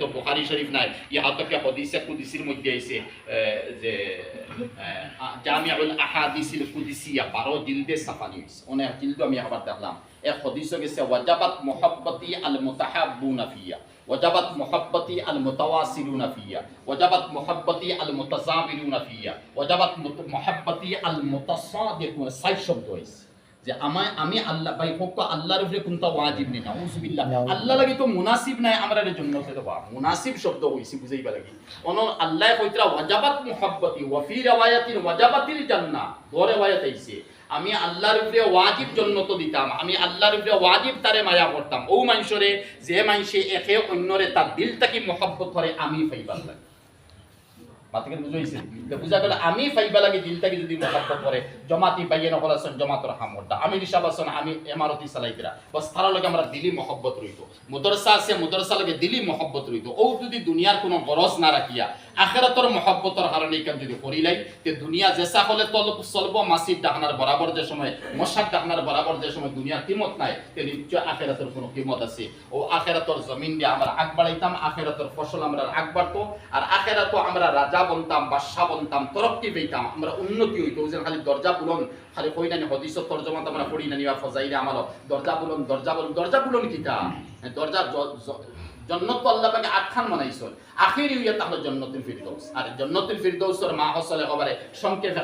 তো বুখারী শরীফ নাই ইহাতকে হাদিসে কুদসির মধ্যে আইছে যে জামিউল আহাদিসিল কুদসিয়া 12 জিলদে ছাপানি হইছে অনেক জিলদ আমি আবার দেখলাম এক হাদিসে গেছে ওয়াজাবাত মুহাব্বতি আল মুতাহাব্বুনা ফিয়া ওয়াজাবাত মুহাব্বতি আল মুতাওয়াসিলুনা ফিয়া ওয়াজাবাত মুহাব্বতি আল মুতাযাবিরুনা ফিয়া ওয়াজাবাত মুহাব্বতি আল মুতাসাদিকুনা সাই শব্দ হইছে যে আমি আল্লাহ ভাই হোক আল্লাহর উপরে কোনটা ওয়াজিব নেই নাউযুবিল্লাহ আল্লাহ লাগি তো মুনাসিব নাই আমরা এর জন্য তো বা মুনাসিব শব্দ হইছে বুঝাইবা লাগি অন আল্লাহ কইতরা ওয়াজাবাত মুহাব্বতি ওয়া ফি riwayatin ওয়াজাবাতিল জান্নাহ দো riwayat আইছে আমি আল্লাহর উপরে ওয়াজিব জান্নাত দিতাম আমি আল্লাহর উপরে ওয়াজিব তারে মায়া করতাম ও মানুষরে যে মানুষে একে অন্যরে তার দিল থেকে মহব্বত করে আমি পাইবার লাগে মাতকে বুঝাইছে যে বুঝা গেল আমি পাইবা লাগে দিলটাকে যদি মহব্বত করে জমাতি পাইয়ে না হলাসন জমাতর হামরটা আমি রিসাবাসন আমি ইমারতি চালাইতরা বস তার লগে আমরা দিলি মহব্বত রইতো মুদরসা আছে মুদরসা লগে দিলি মহব্বত রইতো ও যদি দুনিয়ার কোনো গরজ না রাখিয়া আখিরাতর মহব্বতর কারণে কাম যদি করিলাই তে দুনিয়া যেসা হলে তলব সলব মাসিদ ডাকনার বরাবর যে সময় মশাক ডাকনার বরাবর যে সময় দুনিয়ার কিমত নাই তে নিশ্চয় আখিরাতের কোনো কিমত আছে ও আখিরাতর জমিন দিয়ে আমরা আগ বাড়াইতাম আখিরাতর ফসল আমরা আগ বাড়তো আর আখিরাতও আমরা রাজা বনতাম বাদশা বনতাম তরক্কি পেতাম আমরা উন্নতি হইতো যে খালি দরজা বুলন খালি কই না হাদিস তরজমা আমরা পড়ি না নিবা ফজাইলে আমাল দরজা বুলন কিটা দরজা জান্নাত তো আল্লাহ পাকে আটখান বানাইছেন আখিরি হইয়া তাহলে জান্নাতুল ফিরদৌস আর জান্নাতুল ফিরদৌসের মা হসলে খবরে সংক্ষেপে